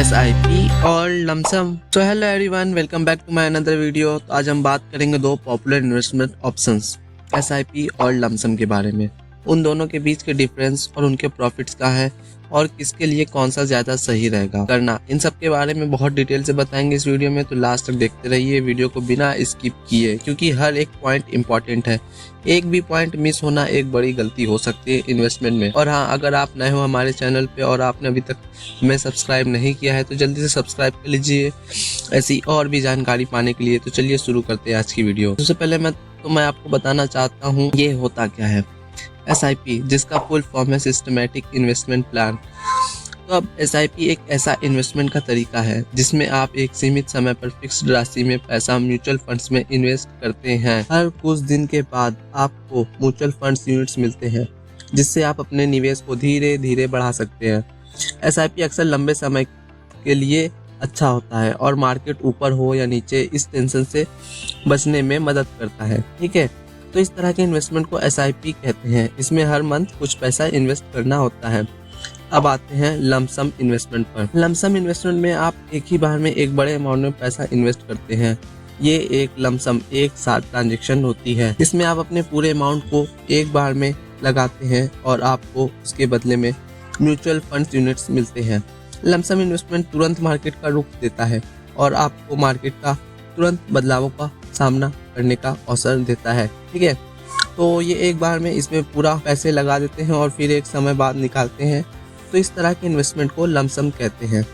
SIP और lump sum. तो hello everyone, welcome back to my another video. तो आज हम बात करेंगे दो पॉपुलर इन्वेस्टमेंट ऑप्शंस SIP और लमसम के बारे में, उन दोनों के बीच के डिफरेंस और उनके प्रॉफिट्स क्या है और किसके लिए कौन सा ज्यादा सही रहेगा करना, इन सब के बारे में बहुत डिटेल से बताएंगे इस वीडियो में। तो लास्ट तक देखते रहिए वीडियो को बिना स्किप किए, क्योंकि हर एक पॉइंट इंपॉर्टेंट है। एक भी पॉइंट मिस होना एक बड़ी गलती हो सकती है इन्वेस्टमेंट में। और हाँ, अगर आप नए हो हमारे चैनल पे और आपने अभी तक हमें सब्सक्राइब नहीं किया है तो जल्दी से सब्सक्राइब कर लीजिए ऐसी और भी जानकारी पाने के लिए। तो चलिए शुरू करते हैं आज की वीडियो। सबसे पहले मैं आपको बताना चाहता हूँ ये होता क्या है SIP, जिसका फुल फॉर्म है सिस्टमैटिक इन्वेस्टमेंट प्लान। तो अब SIP एक ऐसा इन्वेस्टमेंट का तरीका है जिसमें आप एक सीमित समय पर फिक्स्ड राशि में पैसा म्यूचुअल फंड्स में इन्वेस्ट करते हैं। हर कुछ दिन के बाद आपको म्यूचुअल फंड्स यूनिट्स मिलते हैं जिससे आप अपने निवेश को धीरे धीरे बढ़ा सकते हैं। SIP अक्सर लंबे समय के लिए अच्छा होता है और मार्केट ऊपर हो या नीचे इस टेंशन से बचने में मदद करता है। ठीक है, तो इस तरह के इन्वेस्टमेंट को SIP कहते हैं। इसमें हर मंथ कुछ पैसा इन्वेस्ट करना होता है। अब आते हैं लमसम इन्वेस्टमेंट पर। लमसम इन्वेस्टमेंट में आप एक ही बार में एक बड़े अमाउंट में पैसा इन्वेस्ट करते हैं। ये एक लमसम एक साथ ट्रांजेक्शन होती है। इसमें आप अपने पूरे अमाउंट को एक बार में लगाते हैं और आपको उसके बदले में म्यूचुअल फंड्स यूनिट्स मिलते हैं। लमसम इन्वेस्टमेंट तुरंत मार्केट का रुख देता है और आपको मार्केट का तुरंत बदलावों का सामना करने का अवसर देता है। ठीक है, तो ये एक बार में इसमें पूरा पैसे लगा देते हैं और फिर एक समय बाद निकालते हैं। तो इस तरह के इन्वेस्टमेंट को लमसम कहते हैं।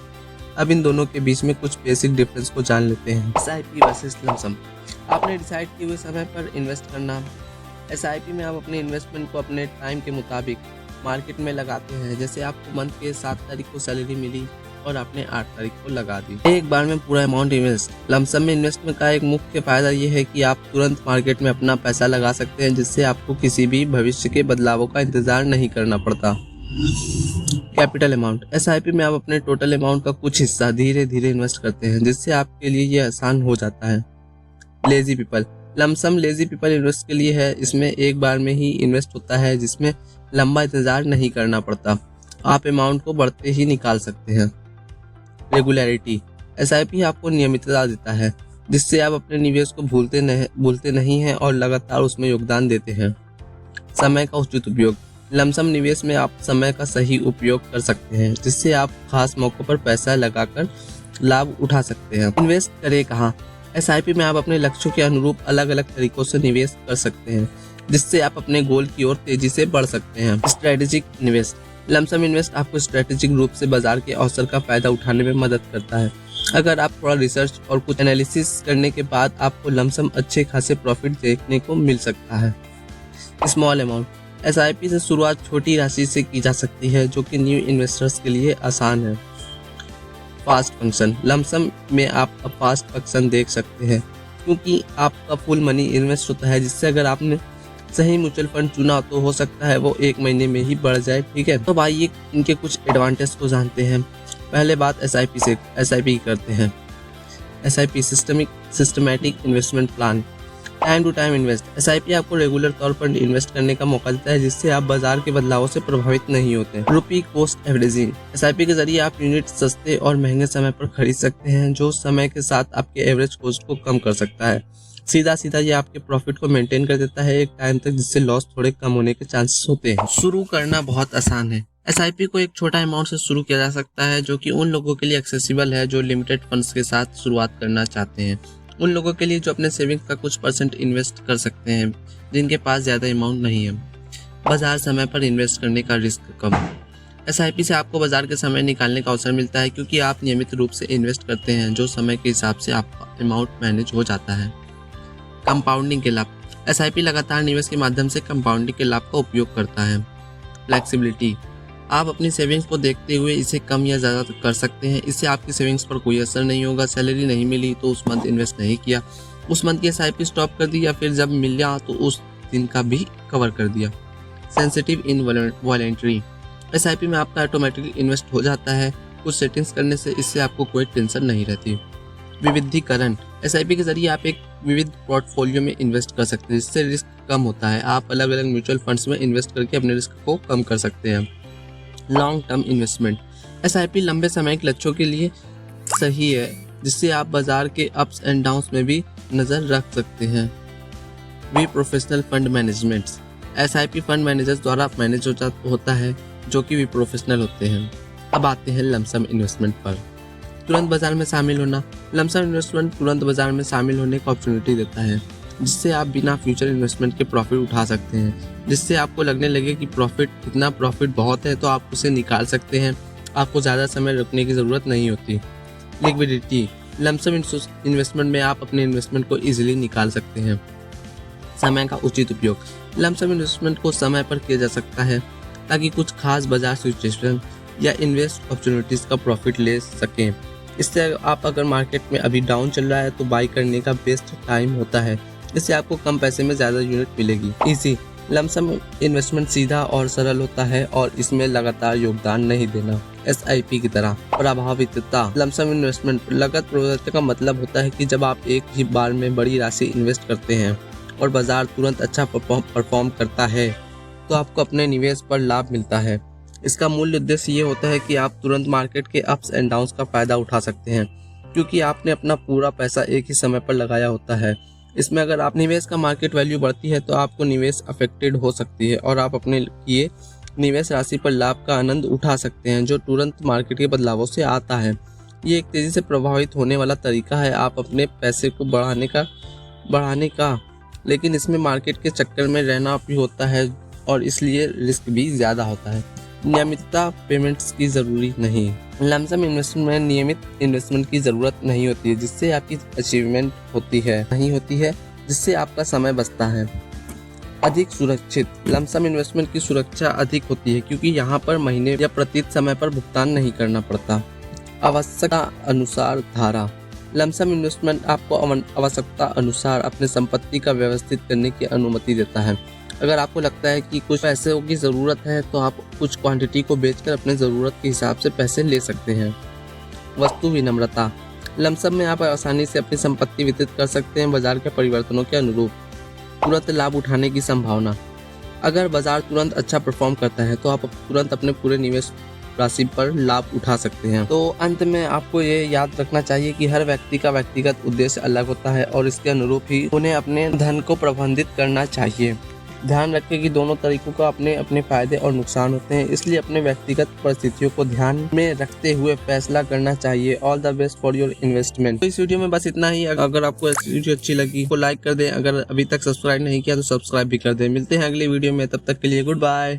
अब इन दोनों के बीच में कुछ बेसिक डिफरेंस को जान लेते हैं। SIP versus lump sum. आपने डिसाइड किए हुए समय पर इन्वेस्ट करना। SIP में आप अपने इन्वेस्टमेंट को अपने टाइम के मुताबिक मार्केट में लगाते हैं। जैसे आपको मंथ के 7 तारीख को सैलरी मिली और आपने 8 तारीख को लगा दी, एक बार में पूरा अमाउंट इन्वेस्ट। लमसम में इन्वेस्टमेंट का एक मुख्य फायदा ये है कि आप तुरंत मार्केट में अपना पैसा लगा सकते हैं, जिससे आपको किसी भी भविष्य के बदलावों का इंतजार नहीं करना पड़ता। Capital amount. SIP में आप अपने टोटल अमाउंट का कुछ हिस्सा धीरे धीरे इन्वेस्ट करते हैं, जिससे आपके लिए ये आसान हो जाता है। Lazy people. Lump sum lazy people invest के लिए है। इसमें एक बार में ही इन्वेस्ट होता है, जिसमें लंबा इंतजार नहीं करना पड़ता। आप अमाउंट को बढ़ते ही निकाल सकते हैं। रेगुलरिटी। SIP आपको नियमितता देता है, जिससे आप अपने निवेश को भूलते नहीं हैं और लगातार उसमें योगदान देते हैं। समय का उचित उपयोग। लमसम निवेश में आप समय का सही उपयोग कर सकते हैं, जिससे आप खास मौकों पर पैसा लगाकर लाभ उठा सकते हैं। इन्वेस्ट करें कहाँ। SIP में आप अपने लक्ष्यों के अनुरूप अलग अलग तरीकों से निवेश कर सकते हैं, जिससे आप अपने गोल की ओर तेजी से बढ़ सकते हैं। स्ट्रेटेजिक निवेश। लमसम इन्वेस्ट आपको स्ट्रेटेजिक रूप से बाजार के अवसर का फायदा उठाने में मदद करता है। अगर आप थोड़ा रिसर्च और कुछ एनालिसिस करने के बाद आपको लमसम अच्छे खासे प्रॉफिट देखने को मिल सकता है। Small amount. SIP से शुरुआत छोटी राशि से की जा सकती है, जो कि न्यू इन्वेस्टर्स के लिए आसान है। Fast function. लमसम में आप फास्ट फंक्शन देख सकते हैं, क्योंकि आपका फुल मनी इन्वेस्ट होता है, जिससे अगर आपने सही म्यूचुअल फंड चुना तो हो सकता है वो 1 महीने में ही बढ़ जाए। ठीक है, तो भाई इनके कुछ एडवांटेज को जानते हैं। पहले बात SIP करते हैं। SIP systematic investment plan. Time to time invest. SIP आपको रेगुलर तौर पर इन्वेस्ट करने का मौका देता है, जिससे आप बाजार के बदलावों से प्रभावित नहीं होते। रुपी कॉस्ट एवरेजिंग। SIP के जरिए आप यूनिट सस्ते और महंगे समय पर खरीद सकते हैं, जो समय के साथ आपके एवरेज कॉस्ट को कम कर सकता है। सीधा ये आपके प्रॉफिट को मेंटेन कर देता है एक टाइम तक, जिससे लॉस थोड़े कम होने के चांसेस होते हैं। शुरू करना बहुत आसान है। SIP को एक छोटा अमाउंट से शुरू किया जा सकता है, जो कि उन लोगों के लिए एक्सेसिबल है जो लिमिटेड फंड्स के साथ शुरुआत करना चाहते हैं। उन लोगों के लिए जो अपने सेविंग्स का कुछ % इन्वेस्ट कर सकते हैं, जिनके पास ज़्यादा अमाउंट नहीं है। बाजार समय पर इन्वेस्ट करने का रिस्क कम। SIP से आपको बाजार के समय निकालने का अवसर मिलता है, क्योंकि आप नियमित रूप से इन्वेस्ट करते हैं, जो समय के हिसाब से आपका अमाउंट मैनेज हो जाता है। कंपाउंडिंग के लाभ। SIP लगातार निवेश के माध्यम से कंपाउंडिंग के लाभ का उपयोग करता है। फ्लेक्सिबिलिटी। आप अपनी सेविंग्स को देखते हुए इसे कम या ज़्यादा कर सकते हैं। इससे आपकी सेविंग्स पर कोई असर नहीं होगा। सैलरी नहीं मिली तो उस मंथ इन्वेस्ट नहीं किया, उस मंथ की SIP स्टॉप कर दी, या फिर जब मिला तो उस दिन का भी कवर कर दिया। Sensitive involuntary. SIP में आपका ऑटोमेटिकली इन्वेस्ट हो जाता है कुछ सेटिंग्स करने से, इससे आपको कोई टेंशन नहीं रहती। विविधीकरण। SIP के जरिए आप एक विविध पोर्टफोलियो में इन्वेस्ट कर सकते हैं, जिससे रिस्क कम होता है। आप अलग अलग म्यूचुअल फंड्स में इन्वेस्ट करके अपने रिस्क को कम कर सकते हैं। Long term investment. SIP लंबे समय के लक्ष्यों के लिए सही है, जिससे आप बाजार के अप्स एंड डाउन्स में भी नज़र रख सकते हैं। We professional fund management SIP fund managers द्वारा मैनेज होता है, जो कि वी प्रोफेशनल होते हैं। अब आते हैं लमसम इन्वेस्टमेंट पर। तुरंत बाजार में शामिल होना। लमसम इन्वेस्टमेंट तुरंत बाजार में शामिल होने का अपॉर्चुनिटी देता है, जिससे आप बिना फ्यूचर इन्वेस्टमेंट के प्रॉफिट उठा सकते हैं। जिससे आपको लगने लगे कि इतना प्रॉफिट बहुत है, तो आप उसे निकाल सकते हैं। आपको ज़्यादा समय रुकने की ज़रूरत नहीं होती। लिक्विडिटी। लमसम इन्वेस्टमेंट में आप अपने इन्वेस्टमेंट को ईजिली निकाल सकते हैं। समय का उचित उपयोग। लमसम इन्वेस्टमेंट को समय पर किया जा सकता है, ताकि कुछ खास बाजार सिचुएशन या इन्वेस्ट अपॉर्चुनिटीज का प्रॉफिट ले सकें। इससे आप अगर मार्केट में अभी डाउन चल रहा है तो बाई करने का बेस्ट टाइम होता है। इससे आपको कम पैसे में ज़्यादा यूनिट मिलेगी। इजी। लमसम इन्वेस्टमेंट सीधा और सरल होता है और इसमें लगातार योगदान नहीं देना। SIP की तरह। प्रभावितता। लमसम इन्वेस्टमेंट लागत प्रभावितता का मतलब होता है कि जब आप एक ही बार में बड़ी राशि इन्वेस्ट करते हैं और बाजार तुरंत अच्छा परफॉर्म करता है, तो आपको अपने निवेश पर लाभ मिलता है। इसका मूल उद्देश्य ये होता है कि आप तुरंत मार्केट के अप्स एंड डाउन्स का फायदा उठा सकते हैं, क्योंकि आपने अपना पूरा पैसा एक ही समय पर लगाया होता है। इसमें अगर आप निवेश का मार्केट वैल्यू बढ़ती है तो आपको निवेश अफेक्टेड हो सकती है और आप अपने किए निवेश राशि पर लाभ का आनंद उठा सकते हैं, जो तुरंत मार्केट के बदलावों से आता है। ये एक तेजी से प्रभावित होने वाला तरीका है आप अपने पैसे को बढ़ाने का, लेकिन इसमें मार्केट के चक्कर में रहना भी होता है और इसलिए रिस्क भी ज़्यादा होता है। नियमितता पेमेंट्स की ज़रूरी नहीं। लमसम इन्वेस्टमेंट में नियमित इन्वेस्टमेंट की ज़रूरत नहीं होती है, जिससे आपकी अचीवमेंट नहीं होती है, जिससे आपका समय बचता है। अधिक सुरक्षित। लमसम इन्वेस्टमेंट की सुरक्षा अधिक होती है, क्योंकि यहाँ पर महीने या प्रति समय पर भुगतान नहीं करना पड़ता। आवश्यकता अनुसार धारा। लमसम इन्वेस्टमेंट आपको आवश्यकता अनुसार अपने संपत्ति का व्यवस्थित करने की अनुमति देता है। अगर आपको लगता है कि कुछ पैसों की ज़रूरत है, तो आप कुछ क्वांटिटी को बेचकर अपने ज़रूरत के हिसाब से पैसे ले सकते हैं। वस्तु विनम्रता। लमसम में आप आसानी से अपनी संपत्ति वितरित कर सकते हैं बाजार के परिवर्तनों के अनुरूप। तुरंत लाभ उठाने की संभावना। अगर बाजार तुरंत अच्छा परफॉर्म करता है, तो आप तुरंत अपने पूरे निवेश राशि पर लाभ उठा सकते हैं। तो अंत में आपको ये याद रखना चाहिए कि हर व्यक्ति का व्यक्तिगत उद्देश्य अलग होता है और इसके अनुरूप ही उन्हें अपने धन को प्रबंधित करना चाहिए। ध्यान रखें कि दोनों तरीकों का अपने अपने फायदे और नुकसान होते हैं, इसलिए अपने व्यक्तिगत परिस्थितियों को ध्यान में रखते हुए फैसला करना चाहिए। All the best for your investment. तो इस वीडियो में बस इतना ही। अगर आपको इस वीडियो अच्छी लगी तो लाइक कर दें, अगर अभी तक सब्सक्राइब नहीं किया तो सब्सक्राइब भी कर दें। मिलते हैं अगली वीडियो में, तब तक के लिए गुड बाय।